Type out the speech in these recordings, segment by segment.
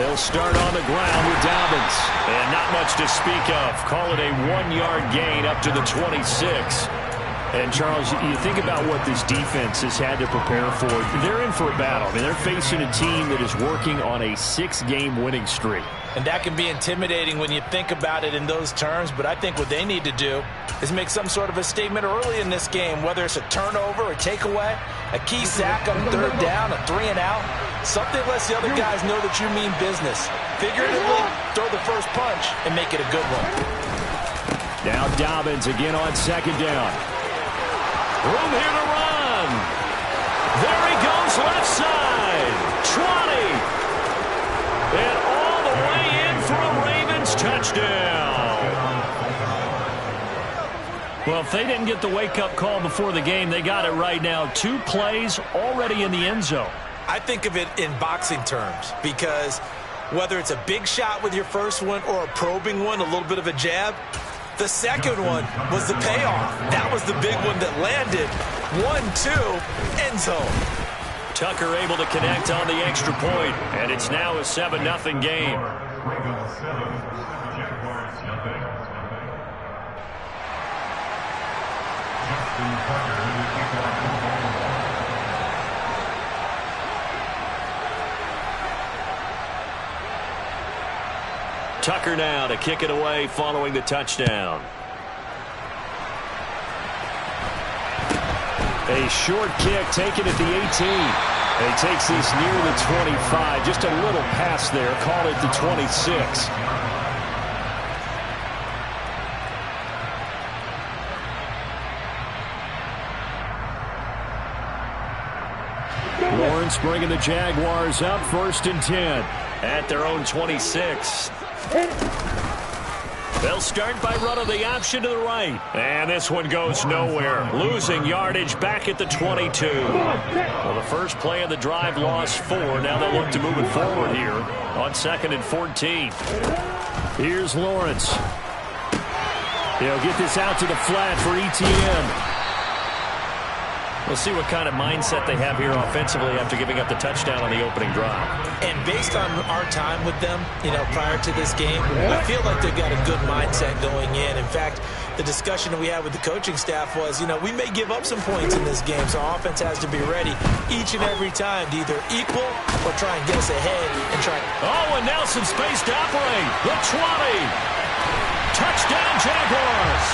They'll start on the ground with Dobbins. And not much to speak of. Call it a 1-yard gain up to the 26. And, Charles, you think about what this defense has had to prepare for. They're in for a battle. I mean, they're facing a team that is working on a 6-game winning streak. And that can be intimidating when you think about it in those terms. But I think what they need to do is make some sort of a statement early in this game, whether it's a turnover, a takeaway, a key sack on third down, a 3-and-out. Something lets the other guys know that you mean business. Figuratively, throw the first punch and make it a good one. Now Dobbins again on second down. Room here to run. There he goes left side. 20. And all the way in for a Ravens touchdown. Well, if they didn't get the wake-up call before the game, they got it right now. 2 plays already in the end zone. I think of it in boxing terms because whether it's a big shot with your first one or a probing one, a little bit of a jab, the second one was the payoff. That was the big one that landed. 1-2, end zone. Tucker able to connect on the extra point, and it's now a 7-0 game. Tucker now to kick it away following the touchdown. A short kick taken at the 18. And he takes this near the 25. Just a little pass there. Call it the 26. Lawrence bringing the Jaguars up 1st and 10 at their own 26. They'll start by running the option to the right. And this one goes nowhere. Losing yardage back at the 22. Well, the first play of the drive lost 4. Now they'll look to move it forward here on 2nd and 14. Here's Lawrence. He'll get this out to the flat for ETN. We'll see what kind of mindset they have here offensively after giving up the touchdown on the opening drive. And based on our time with them, prior to this game, I feel like they've got a good mindset going in. In fact, the discussion that we had with the coaching staff was, we may give up some points in this game, so our offense has to be ready each and every time to either equal or try and get us ahead and try. Oh, and now some space to operate. The 20. Touchdown, Jaguars.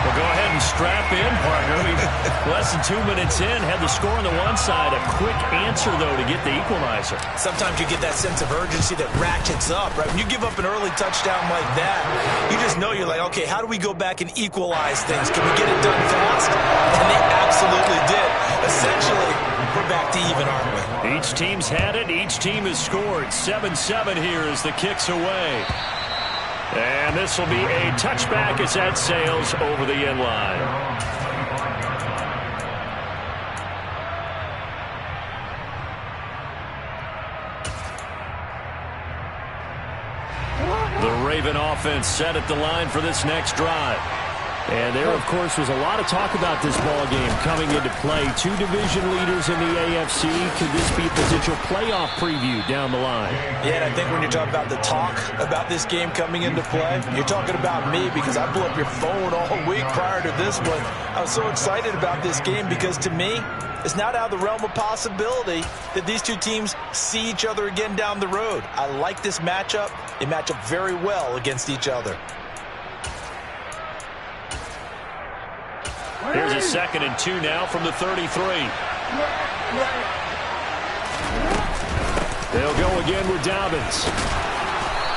Well, go ahead and strap in, partner. Less than 2 minutes in, had the score on the one side. A quick answer, though, to get the equalizer. Sometimes you get that sense of urgency that ratchets up, right? When you give up an early touchdown like that, you just know you're like, okay, how do we go back and equalize things? Can we get it done fast? And they absolutely did. Essentially, we're back to even, aren't we? Each team's had it. Each team has scored. 7-7 here as the kick's away. And this will be a touchback as that sails over the end line. The Raven offense set at the line for this next drive. And there, of course, was a lot of talk about this ball game coming into play. 2 division leaders in the AFC. Could this be a potential playoff preview down the line? Yeah, and I think when you're talking about the talk about this game coming into play, you're talking about me because I blew up your phone all week prior to this one. I was so excited about this game because, to me, it's not out of the realm of possibility that these two teams see each other again down the road. I like this matchup. They match up very well against each other. Here's a 2nd and 2 now from the 33. They'll go again with Dobbins.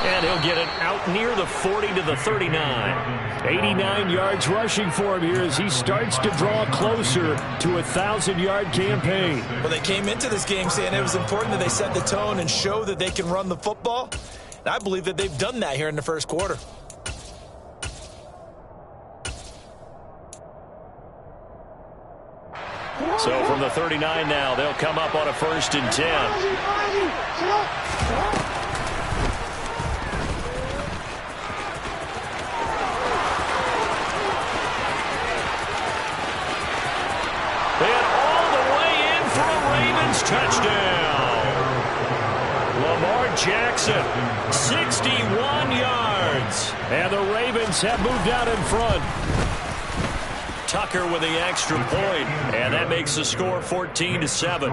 And he'll get it out near the 40 to the 39. 89 yards rushing for him here as he starts to draw closer to a 1,000-yard campaign. Well, they came into this game saying it was important that they set the tone and show that they can run the football. And I believe that they've done that here in the first quarter. So from the 39 now, they'll come up on a 1st and 10. And all the way in for a Ravens touchdown. Lamar Jackson. 61 yards. And the Ravens have moved out in front. Tucker with the extra point, and that makes the score 14-7.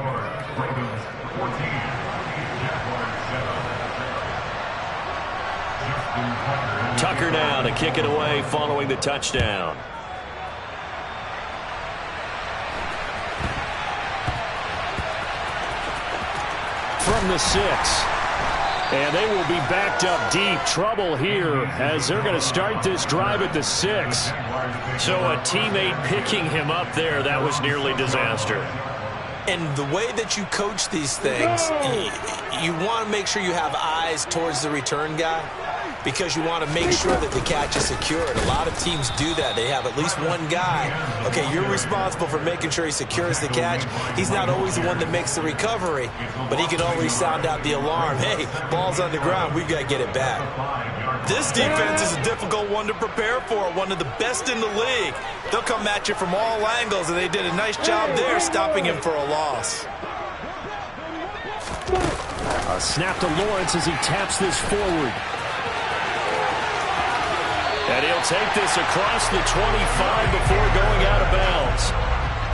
Tucker now to kick it away following the touchdown. From the 6. And they will be backed up deep. Trouble here as they're going to start this drive at the 6. So a teammate picking him up there, that was nearly disaster. And the way that you coach these things, you want to make sure you have eyes towards the return guy because you want to make sure that the catch is secured. A lot of teams do that. They have at least one guy. Okay, you're responsible for making sure he secures the catch. He's not always the one that makes the recovery, but he can always sound out the alarm. Hey, ball's on the ground. We've got to get it back. This defense is a difficult one to prepare for, one of the best in the league. They'll come at you from all angles, and they did a nice job there stopping him for a loss. A snap to Lawrence as he taps this forward. And he'll take this across the 25 before going out of bounds.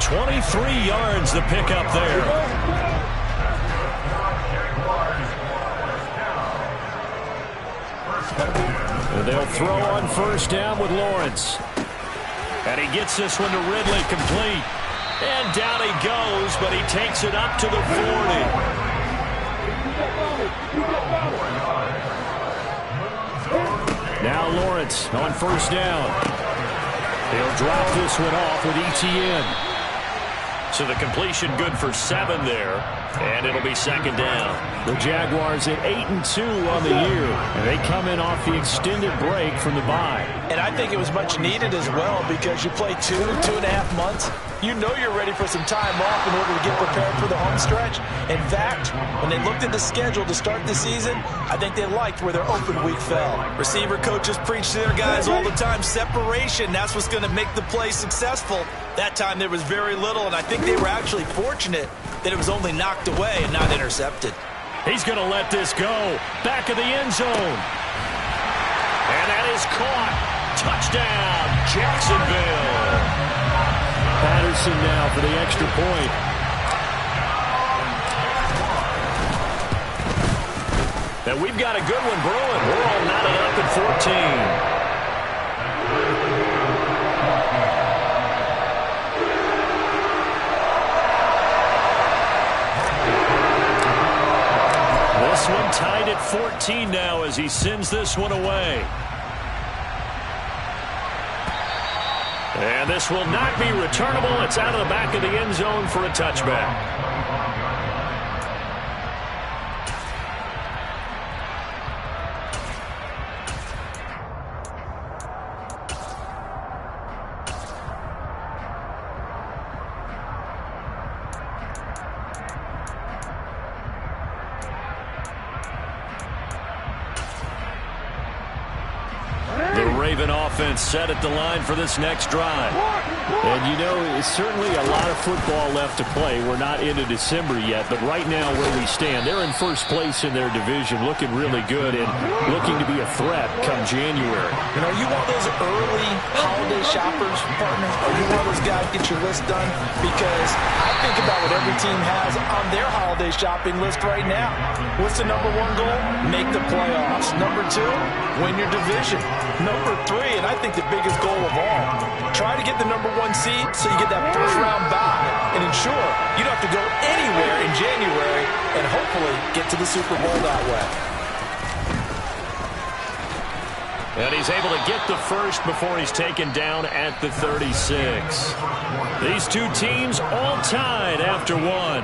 23 yards the pickup there. And they'll throw on first down with Lawrence. And he gets this one to Ridley complete. And down he goes, but he takes it up to the 40. Now Lawrence on first down. He'll drop this one off with ETN. So the completion good for 7 there, and it'll be second down. The Jaguars at 8-2 on the year, and they come in off the extended break from the bye. And I think it was much needed as well because you play 2.5 months. You know you're ready for some time off in order to get prepared for the home stretch. In fact, when they looked at the schedule to start the season, I think they liked where their open week fell. Receiver coaches preach to their guys all the time, separation, that's what's going to make the play successful. That time there was very little, and I think they were actually fortunate that it was only knocked away and not intercepted. He's going to let this go. Back of the end zone. And that is caught. Touchdown, Jacksonville. Patterson now for the extra point. And we've got a good one brewing. We're all knotted up at 14. This one tied at 14 now as he sends this one away. And this will not be returnable. It's out of the back of the end zone for a touchback. Raven offense set at the line for this next drive. And you know, it's certainly a lot of football left to play. We're not into December yet, but right now where we stand, they're in first place in their division, looking really good and looking to be a threat come January. You know, you want those early holiday shoppers, partner? Are you one of those guys get your list done? Because I think about what every team has on their holiday shopping list right now. What's the #1 goal? Make the playoffs. #2, win your division. #3, and I think the biggest goal of all, try to get the #1 seed so you get that first round bye and ensure you don't have to go anywhere in January and hopefully get to the Super Bowl that way. And he's able to get the first before he's taken down at the 36. These two teams all tied after one.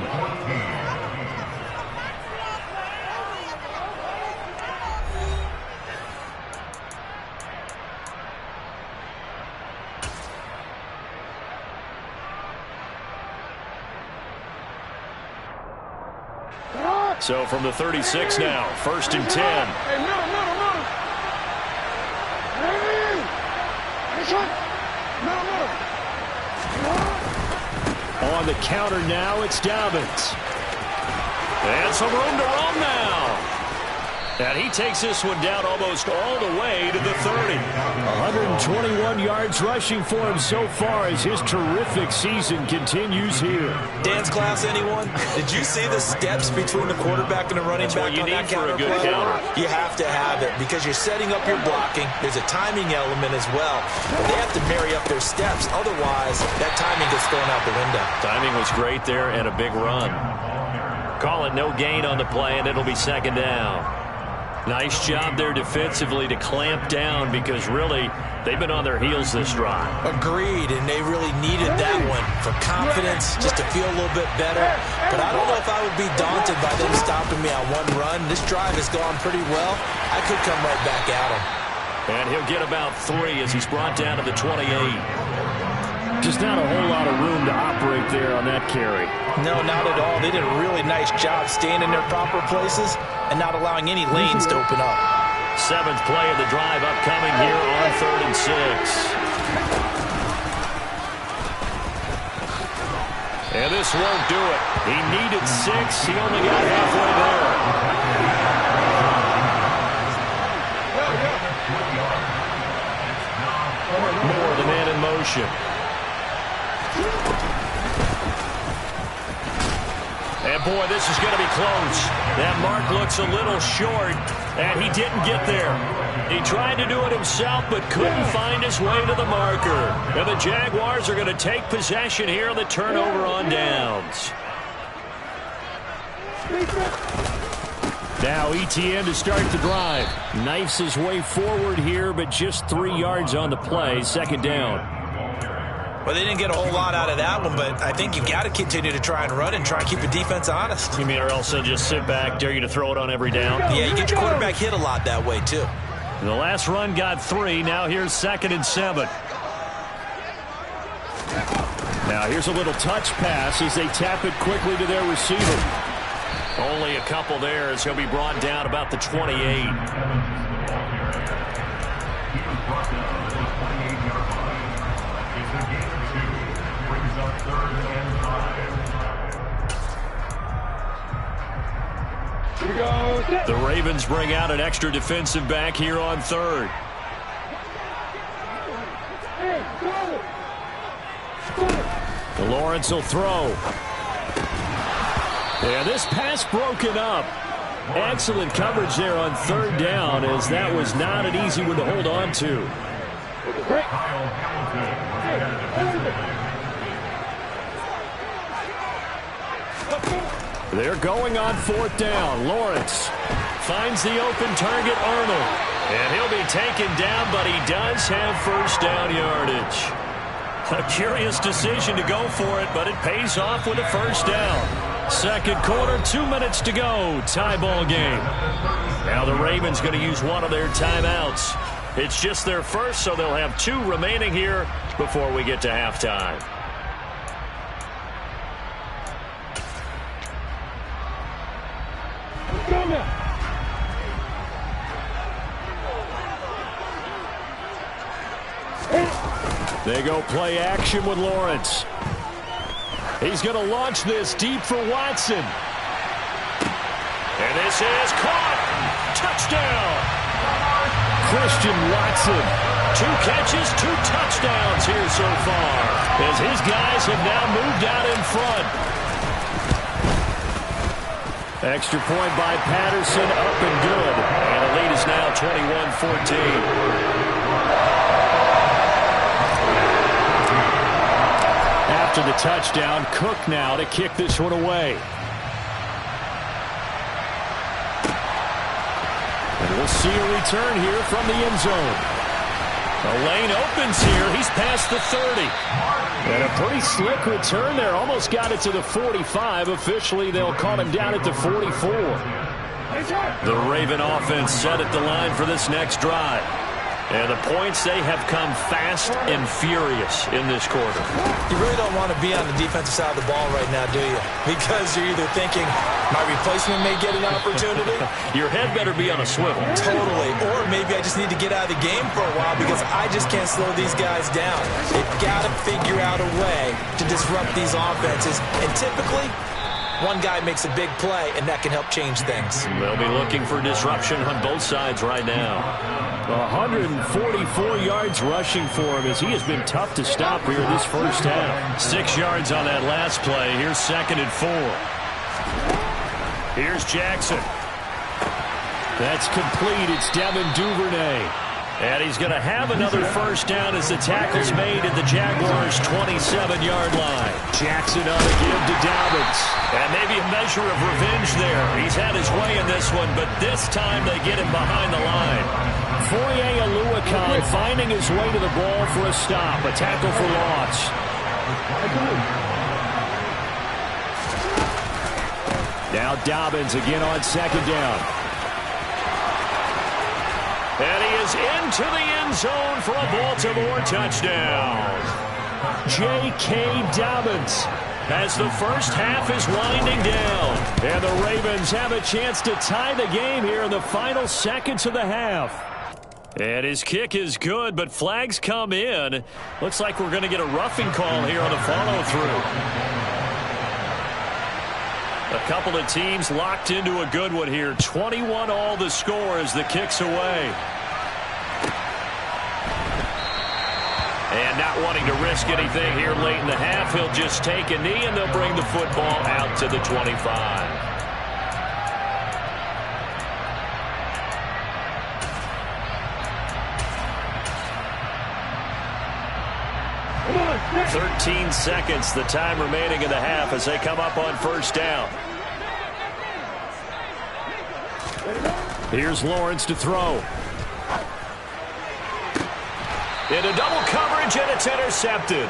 So from the 36 now, 1st and 10. On the counter now, it's Dobbins. And some room to roam now. And he takes this one down almost all the way to the 30. 121 yards rushing for him so far as his terrific season continues here. Dance class, anyone? Did you see the steps between the quarterback and the running back on that counter play? You have to have it because you're setting up your blocking. There's a timing element as well. But they have to marry up their steps. Otherwise, that timing gets thrown out the window. Timing was great there and a big run. Call it no gain on the play, and it'll be second down. Nice job there defensively to clamp down because really they've been on their heels this drive. Agreed, and they really needed that one for confidence, just to feel a little bit better. But I don't know if I would be daunted by them stopping me on one run. This drive has gone pretty well. I could come right back at him. And he'll get about 3 as he's brought down to the 28. Just not a whole lot of room to operate there on that carry. No, not at all. They did a really nice job staying in their proper places and not allowing any lanes to open up. 7th play of the drive upcoming here on 3rd and 6. And this won't do it. He needed 6. He only got halfway there. Moore, the man in motion. And, boy, this is going to be close. That mark looks a little short, and he didn't get there. He tried to do it himself, but couldn't find his way to the marker. And the Jaguars are going to take possession here on the turnover on downs. Now ETN to start the drive. Knifes his way forward here, but just 3 yards on the play. Second down. Well, they didn't get a whole lot out of that one, but I think you've got to continue to try and run and try and keep the defense honest. You mean or else they'll just sit back, dare you to throw it on every down? Yeah, you get your quarterback hit a lot that way, too. The last run got 3. Now here's 2nd and 7. Now here's a little touch pass as they tap it quickly to their receiver. Only a couple there as he'll be brought down about the 28. The Ravens bring out an extra defensive back here on 3rd. Lawrence will throw. And this pass broken up. Excellent coverage there on 3rd down, as that was not an easy one to hold on to. They're going on 4th down. Lawrence finds the open target, Arnold. And he'll be taken down, but he does have first down yardage. A curious decision to go for it, but it pays off with a first down. Second quarter, 2 minutes to go. Tie ball game. Now the Ravens going to use one of their timeouts. It's just their first, so they'll have 2 remaining here before we get to halftime. They go play action with Lawrence. He's going to launch this deep for Watson. And this is caught. Touchdown. Christian Watson. 2 catches, 2 touchdowns here so far, as his guys have now moved out in front. Extra point by Patterson, up and good. And the lead is now 21-14. After the touchdown, Cook now to kick this one away. And we'll see a return here from the end zone. The lane opens here. He's past the 30. And a pretty slick return there. Almost got it to the 45. Officially, they'll call him down at the 44. The Raven offense set at the line for this next drive. And the points, they have come fast and furious in this quarter. You really don't want to be on the defensive side of the ball right now, do you? Because you're either thinking, my replacement may get an opportunity. Your head better be on a swivel. Totally. Or maybe I just need to get out of the game for a while because I just can't slow these guys down. They've got to figure out a way to disrupt these offenses. And typically, one guy makes a big play, and that can help change things. They'll be looking for disruption on both sides right now. 144 yards rushing for him as he has been tough to stop here in this first half. 6 yards on that last play. Here's 2nd and 4. Here's Jackson. That's complete. It's Devin Duvernay. And he's going to have another first down as the tackle's made at the Jaguars' 27-yard line. Jackson on a give to Dobbins. And maybe a measure of revenge there. He's had his way in this one, but this time they get him behind the line. Foye Oluokun finding his way to the ball for a stop. A tackle for loss. Now Dobbins again on 2nd down. And he is into the end zone for a Baltimore touchdown. J.K. Dobbins, as the first half is winding down. and the Ravens have a chance to tie the game here in the final seconds of the half. And his kick is good, but flags come in. Looks like we're going to get a roughing call here on the follow-through. A couple of teams locked into a good one here. 21 all the score as the kick's away. And not wanting to risk anything here late in the half, he'll just take a knee and they'll bring the football out to the 25. Come on, 13 seconds, the time remaining in the half as they come up on first down. Here's Lawrence to throw. Into double coverage, and it's intercepted.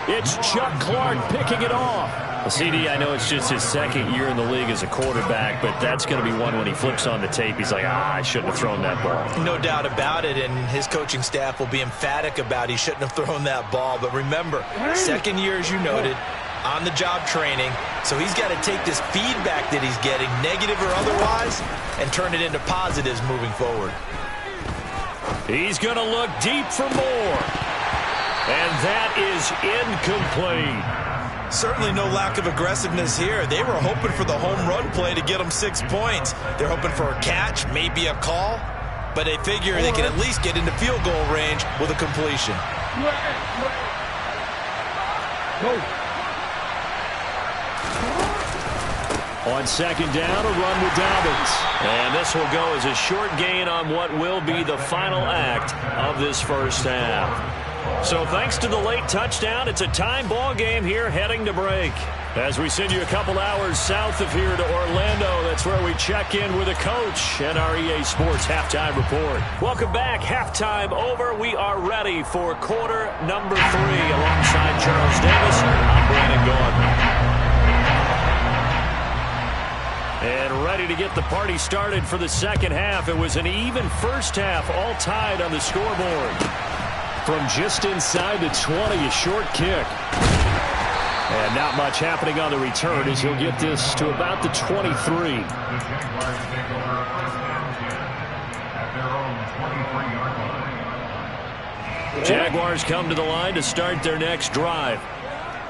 It's Chuck Clark picking it off. Well, CD, I know it's just his second year in the league as a quarterback, but that's going to be one when he flips on the tape. He's like, I shouldn't have thrown that ball. No doubt about it, and his coaching staff will be emphatic about he shouldn't have thrown that ball. But remember, second year, as you noted, on-the-job training, so he's got to take this feedback that he's getting, negative or otherwise, and turn it into positives moving forward. He's going to look deep for more. And that is incomplete. Certainly no lack of aggressiveness here. They were hoping for the home run play to get them 6 points. They're hoping for a catch, maybe a call, but they figure they can at least get into field goal range with a completion. On second down, a run with Dobbins. And this will go as a short gain on what will be the final act of this first half. So thanks to the late touchdown, it's a time ball game here heading to break. As we send you a couple hours south of here to Orlando, that's where we check in with a coach and our EA Sports Halftime Report. Welcome back. Halftime over. We are ready for quarter number 3. Alongside Charles Davis, I'm Brandon Gaudin. And ready to get the party started for the second half. It was an even first half, all tied on the scoreboard. From just inside the 20, a short kick. And not much happening on the return as he'll get this to about the 23. Jaguars come to the line to start their next drive.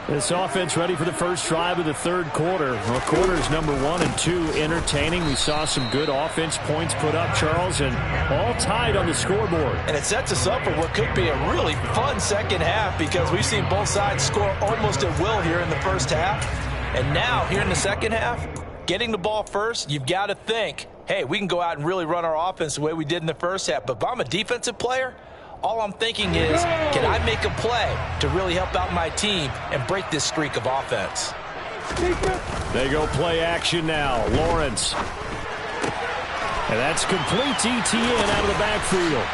This offense ready for the first drive of the third quarter. Well, quarters number 1 and 2 entertaining. We saw some good offense points put up, Charles, and all tied on the scoreboard. And it sets us up for what could be a really fun second half because we've seen both sides score almost at will here in the first half. And now, here in the second half, getting the ball first, you've got to think, hey, we can go out and really run our offense the way we did in the first half. But if I'm a defensive player, all I'm thinking is, can I make a play to really help out my team and break this streak of offense? They go play action now. Lawrence. And that's complete ETN out of the backfield.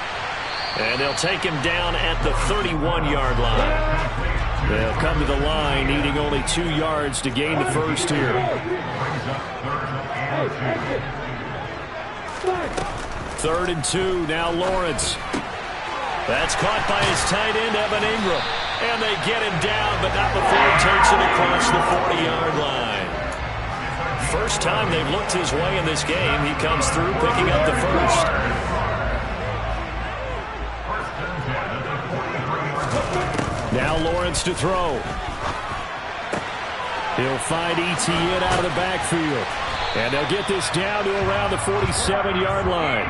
And they'll take him down at the 31-yard line. They'll come to the line needing only 2 yards to gain the first here. 3rd and 2, now Lawrence. That's caught by his tight end, Evan Ingram. And they get him down, but not before he takes it across the 40-yard line. First time they've looked his way in this game. He comes through picking up the first. Now Lawrence to throw. He'll find Etienne out of the backfield. And they'll get this down to around the 47-yard line.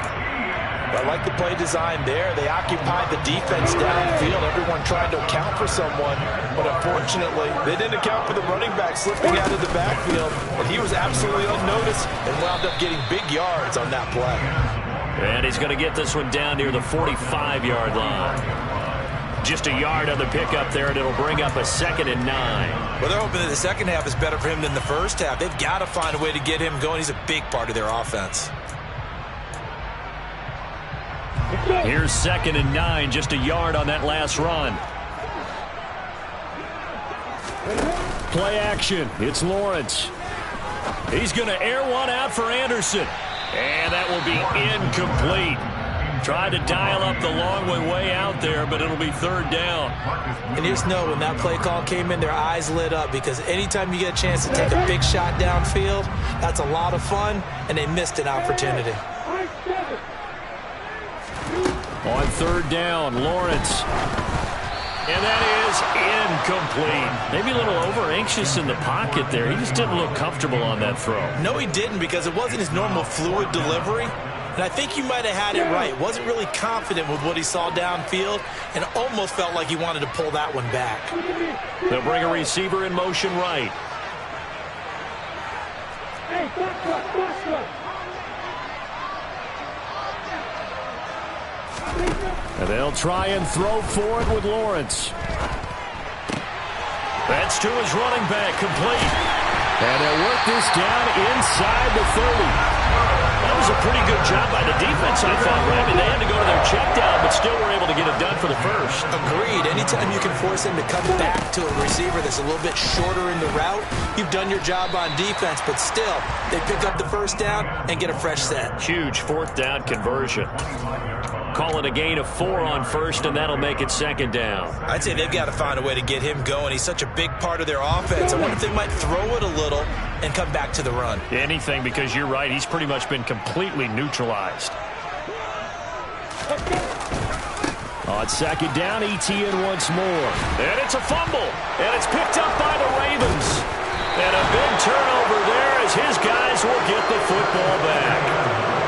I like the play design there. They occupied the defense downfield. Everyone trying to account for someone. But unfortunately, they didn't account for the running back slipping out of the backfield. And he was absolutely unnoticed and wound up getting big yards on that play. And he's going to get this one down near the 45-yard line. Just a yard on the pickup there, and it'll bring up a 2nd and 9. Well, they're hoping that the second half is better for him than the first half. They've got to find a way to get him going. He's a big part of their offense. Here's 2nd and 9, just a yard on that last run. Play action. It's Lawrence. He's going to air one out for Anderson. And that will be incomplete. Tried to dial up the long way out there, but it'll be 3rd down. And just know when that play call came in, their eyes lit up, because anytime you get a chance to take a big shot downfield, that's a lot of fun, and they missed an opportunity. On 3rd down, Lawrence. And that is incomplete. Maybe a little over-anxious in the pocket there. He just didn't look comfortable on that throw. No, he didn't, because it wasn't his normal fluid delivery. And I think you might have had it right. Wasn't really confident with what he saw downfield and almost felt like he wanted to pull that one back. They'll bring a receiver in motion right. And they'll try and throw for it with Lawrence. That's to his running back, complete. And they'll work this down inside the 30. That was a pretty good job by the defense, I thought, right? I mean, they had to go to their check down, but still were able to get it done for the first. Agreed. Anytime you can force him to come back to a receiver that's a little bit shorter in the route, you've done your job on defense, but still, they pick up the first down and get a fresh set. Huge 4th down conversion. Call it a gain of 4 on first, and that'll make it 2nd down. I'd say they've got to find a way to get him going. He's such a big part of their offense. I wonder if they might throw it a little and come back to the run. Anything, because you're right. He's pretty much been completely neutralized. On 2nd down, Etienne once more. And it's a fumble. And it's picked up by the Ravens. And a big turnover there as his guys will get the football back.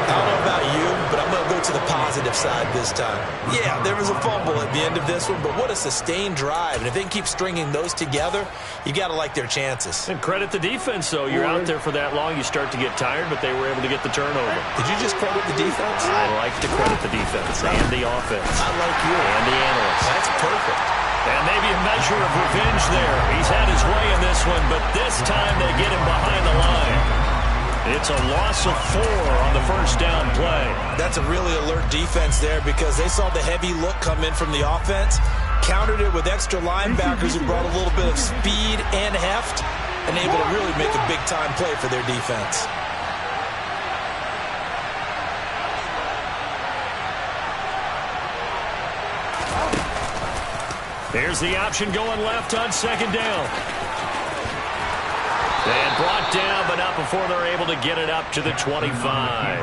I don't know about you, but I'm going to go to the positive side this time. Yeah, there was a fumble at the end of this one, but what a sustained drive. And if they can keep stringing those together, you got to like their chances. And credit the defense, though. You're out there for that long, you start to get tired, but they were able to get the turnover. Did you just credit the defense? I like to credit the defense and the offense. I like you. And the analysts. That's perfect. And maybe a measure of revenge there. He's had his way in this one, but this time they get him behind the line. It's a loss of 4 on the first down play. That's a really alert defense there, because they saw the heavy look come in from the offense, countered it with extra linebackers who brought a little bit of speed and heft, and able to really make a big-time play for their defense. There's the option going left on 2nd down. And brought down, but not before they're able to get it up to the 25.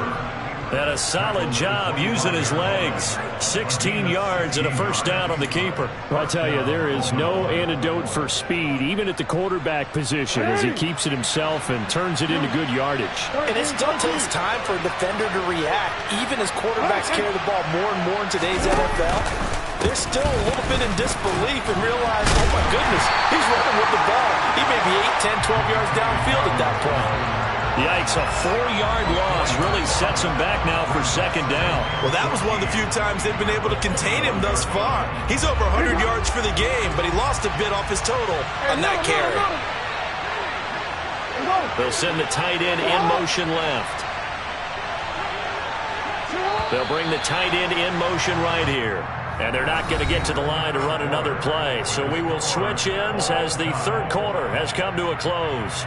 And a solid job using his legs. 16 yards and a first down on the keeper. Well, I tell you, there is no antidote for speed, even at the quarterback position, as he keeps it himself and turns it into good yardage. And it still takes time for a defender to react. Even as quarterbacks carry the ball more and more in today's NFL, they're still a little bit in disbelief and realize, oh my goodness, he's running with the ball. He may be 8, 10, 12 yards downfield at that point. Yikes, a 4-yard loss really sets him back now for 2nd down. Well, that was one of the few times they've been able to contain him thus far. He's over 100 yards for the game, but he lost a bit off his total on that carry. They'll send the tight end in motion left. They'll bring the tight end in motion right here. And they're not going to get to the line to run another play. So we will switch ends as the 3rd quarter has come to a close.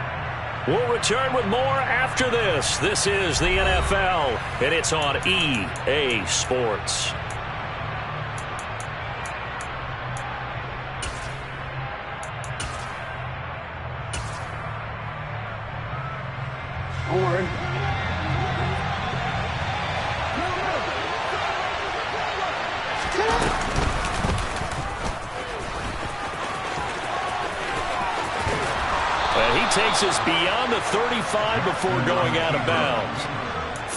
We'll return with more after this. This is the NFL, and it's on EA Sports. takes us beyond the 35 before going out of bounds.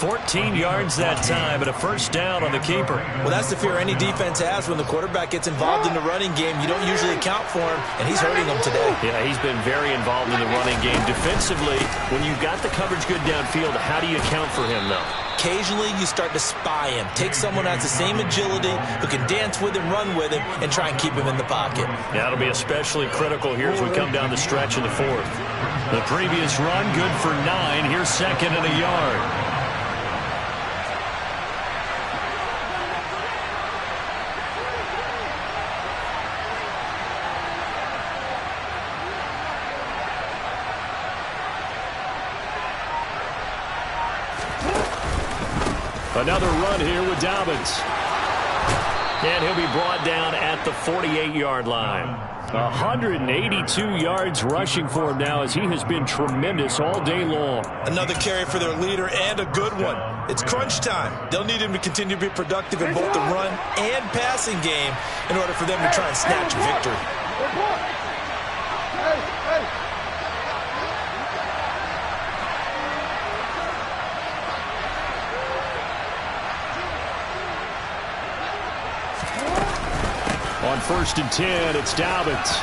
14 yards that time and a first down on the keeper. Well, that's the fear any defense has when the quarterback gets involved in the running game. You don't usually account for him, and he's hurting them today. Yeah, he's been very involved in the running game. Defensively, when you've got the coverage good downfield, how do you account for him, though? Occasionally, you start to spy him. Take someone who has the same agility, who can dance with him, run with him, and try and keep him in the pocket. Yeah, that'll be especially critical here as we come down the stretch in the fourth. The previous run, good for 9. Here's second and a yard. Another run here with Dobbins. And he'll be brought down at the 48-yard line. 182 yards rushing for him now as he has been tremendous all day long. Another carry for their leader and a good one. It's crunch time. They'll need him to continue to be productive in both the run and passing game in order for them to try and snatch a victory. On 1st and 10, it's Dobbins.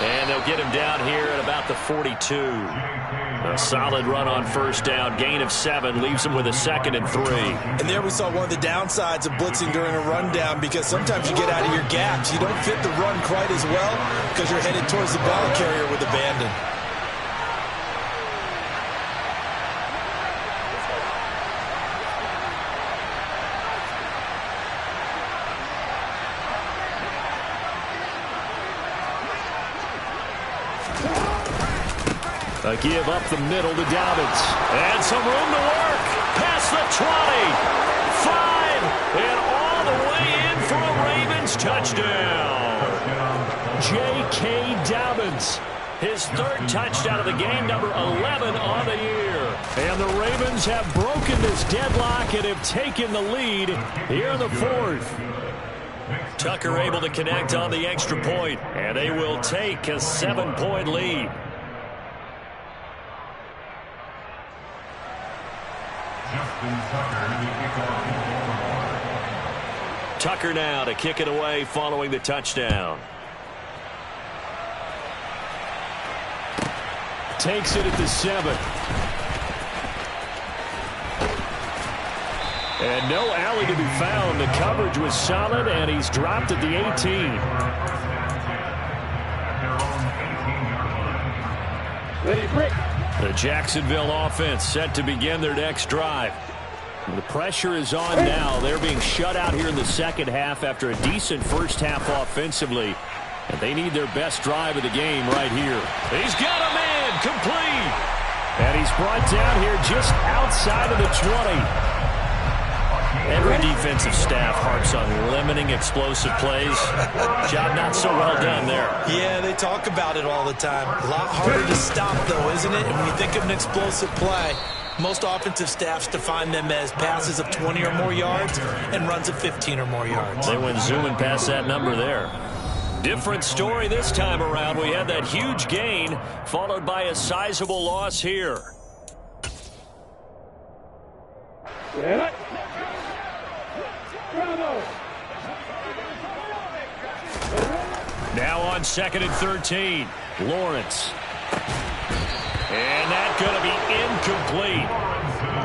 And they'll get him down here at about the 42. A solid run on first down. Gain of 7 leaves him with a 2nd and 3. And there we saw one of the downsides of blitzing during a rundown, because sometimes you get out of your gaps. You don't fit the run quite as well because you're headed towards the ball carrier with abandon. A give up the middle to Dobbins. And some room to work. Past the 20. 5. And all the way in for a Ravens touchdown. J.K. Dobbins. His 3rd touchdown of the game, number 11 on the year. And the Ravens have broken this deadlock and have taken the lead here in the 4th. Tucker able to connect on the extra point, and they will take a 7-point lead. Tucker now to kick it away following the touchdown. Takes it at the 7. And no alley to be found. The coverage was solid, and he's dropped at the 18. Ready, break. The Jacksonville offense set to begin their next drive. The pressure is on now. They're being shut out here in the second half after a decent first half offensively. And they need their best drive of the game right here. He's got a man complete. And he's brought down here just outside of the 20. Every defensive staff harps on limiting explosive plays. Job not so well done there. Yeah, they talk about it all the time. A lot harder to stop, though, isn't it? And when you think of an explosive play, most offensive staffs define them as passes of 20 or more yards and runs of 15 or more yards. They went zooming past that number there. Different story this time around. We had that huge gain followed by a sizable loss here. Now on 2nd and 13. Lawrence. And that's going to be incomplete.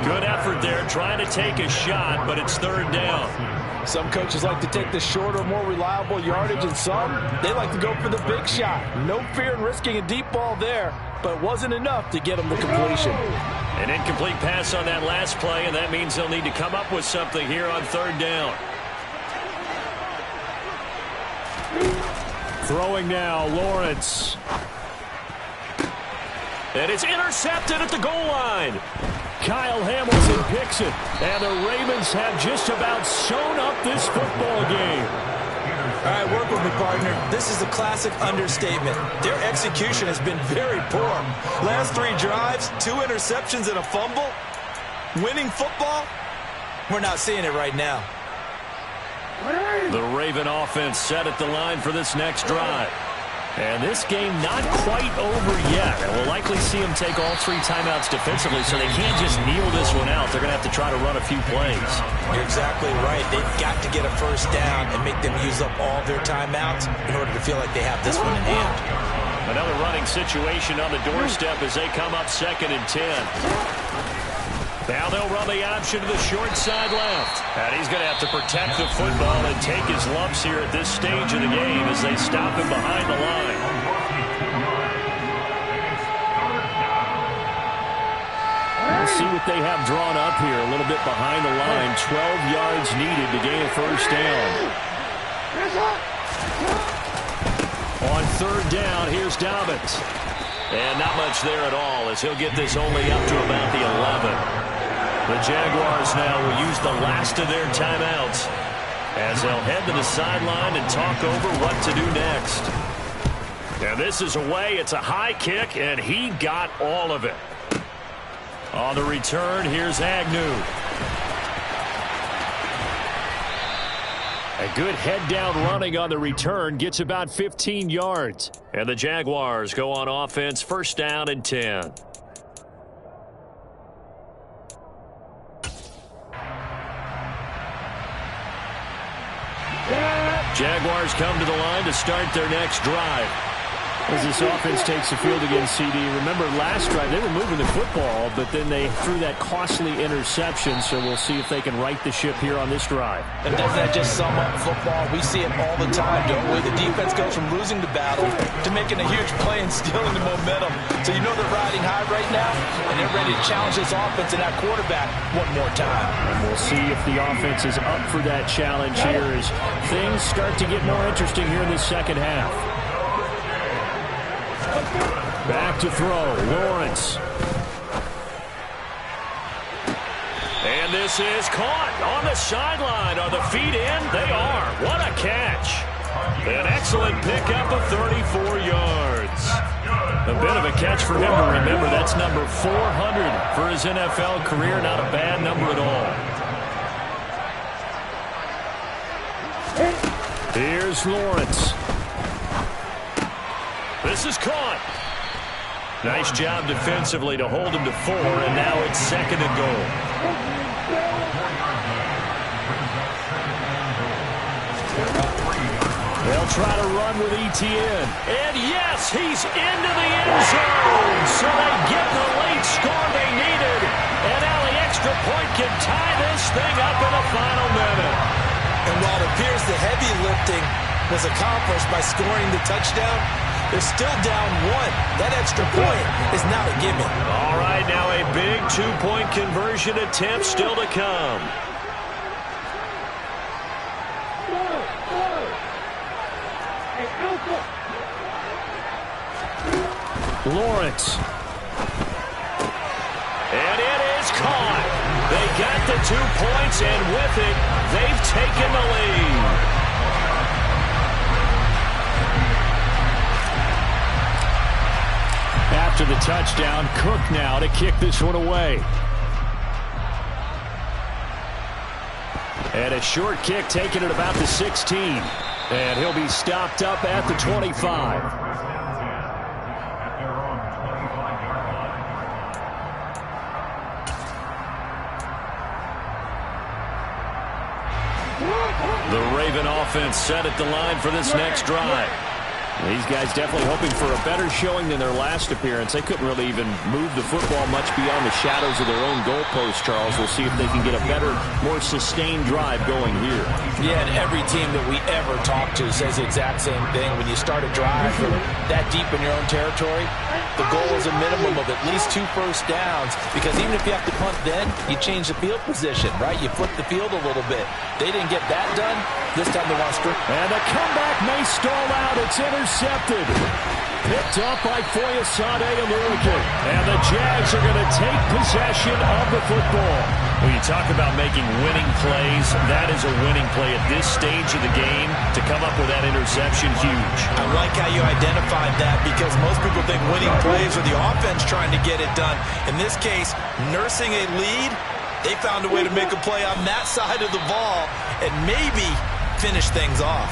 Good effort there trying to take a shot, but it's 3rd down. Some coaches like to take the shorter, more reliable yardage, and some, they like to go for the big shot. No fear in risking a deep ball there, but it wasn't enough to get them the completion. An incomplete pass on that last play, and that means they'll need to come up with something here on 3rd down. Throwing now, Lawrence. And it's intercepted at the goal line. Kyle Hamilton picks it. And the Ravens have just about sewn up this football game. All right, work with me, partner. This is a classic understatement. Their execution has been very poor. Last 3 drives, 2 interceptions and a fumble. Winning football? We're not seeing it right now. The Raven offense set at the line for this next drive. And this game not quite over yet. And we'll likely see them take all 3 timeouts defensively, so they can't just kneel this one out. They're going to have to try to run a few plays. You're exactly right. They've got to get a first down and make them use up all their timeouts in order to feel like they have this one in hand. Another running situation on the doorstep as they come up 2nd and 10. Now they'll run the option to the short side left. And he's going to have to protect the football and take his lumps here at this stage of the game as they stop him behind the line. Let's see what they have drawn up here. A little bit behind the line. 12 yards needed to gain a first down. On 3rd down, here's Dobbins. And not much there at all as he'll get this only up to about the 11. The Jaguars now will use the last of their timeouts as they'll head to the sideline and talk over what to do next. And this is away. It's a high kick, and he got all of it. On the return, here's Agnew. A good head-down running on the return gets about 15 yards. And the Jaguars go on offense, 1st down and 10. Jaguars come to the line to start their next drive. As this offense takes the field against CD, remember last drive they were moving the football, but then they threw that costly interception, so we'll see if they can right the ship here on this drive. And doesn't that just sum up football? We see it all the time, don't we? The defense goes from losing the battle to making a huge play and stealing the momentum. So you know they're riding high right now, and they're ready to challenge this offense and that quarterback one more time. And we'll see if the offense is up for that challenge here as things start to get more interesting here in this second half. Back to throw, Lawrence. And this is caught on the sideline. Are the feet in? They are. What a catch. An excellent pickup of 34 yards. A bit of a catch for him to remember. That's number 400 for his NFL career. Not a bad number at all. Here's Lawrence. This is caught. Nice job defensively to hold him to 4, and now it's 2nd and goal. They'll try to run with ETN. And yes, he's into the end zone. So they get the late score they needed. And now the extra point can tie this thing up in the final minute. And while it appears the heavy lifting was accomplished by scoring the touchdown, they're still down 1. That extra point is now a gimme. All right, now a big 2-point conversion attempt still to come. Lawrence. And it is caught. They got the 2 points, and with it, they've taken the lead. After the touchdown, Cook now to kick this one away. And a short kick taken at about the 16. And he'll be stopped up at the 25. The Raven offense set at the line for this next drive. These guys definitely hoping for a better showing than their last appearance. They couldn't really even move the football much beyond the shadows of their own goalpost, Charles. We'll see if they can get a better, more sustained drive going here. Yeah, and every team that we ever talk to says the exact same thing. When you start a drive from that deep in your own territory, the goal is a minimum of at least 2 first downs, because even if you have to punt then, you change the field position, right? You flip the field a little bit. They didn't get that done. This time they want to strip. And the comeback may stall out. It's intercepted. Picked up by Foyesade Oluokun. And the Jags are going to take possession of the football. When you talk about making winning plays, that is a winning play at this stage of the game. To come up with that interception, huge. I like how you identified that, because most people think winning plays are the offense trying to get it done. In this case, nursing a lead, they found a way to make a play on that side of the ball and maybe finish things off.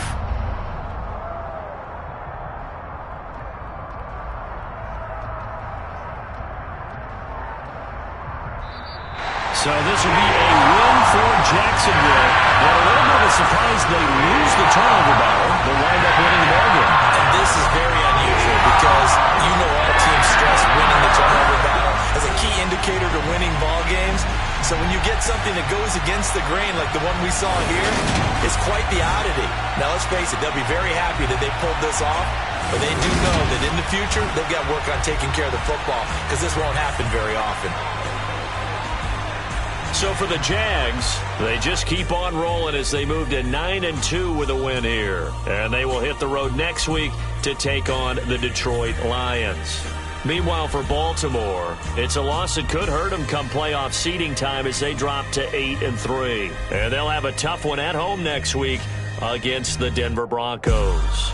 So this will be a win for Jacksonville. And a little bit of a surprise they lose the turnover battle. They'll wind up winning the ball game. And this is very unusual because you know all teams stress winning the turnover battle as a key indicator to winning ball games. So when you get something that goes against the grain like the one we saw here, it's quite the oddity. Now let's face it, they'll be very happy that they pulled this off, but they do know that in the future they've got work on taking care of the football because this won't happen very often. So for the Jags, they just keep on rolling as they move to 9-2 with a win here. And they will hit the road next week to take on the Detroit Lions. Meanwhile, for Baltimore, it's a loss that could hurt them come playoff seeding time as they drop to 8-3. And they'll have a tough one at home next week against the Denver Broncos.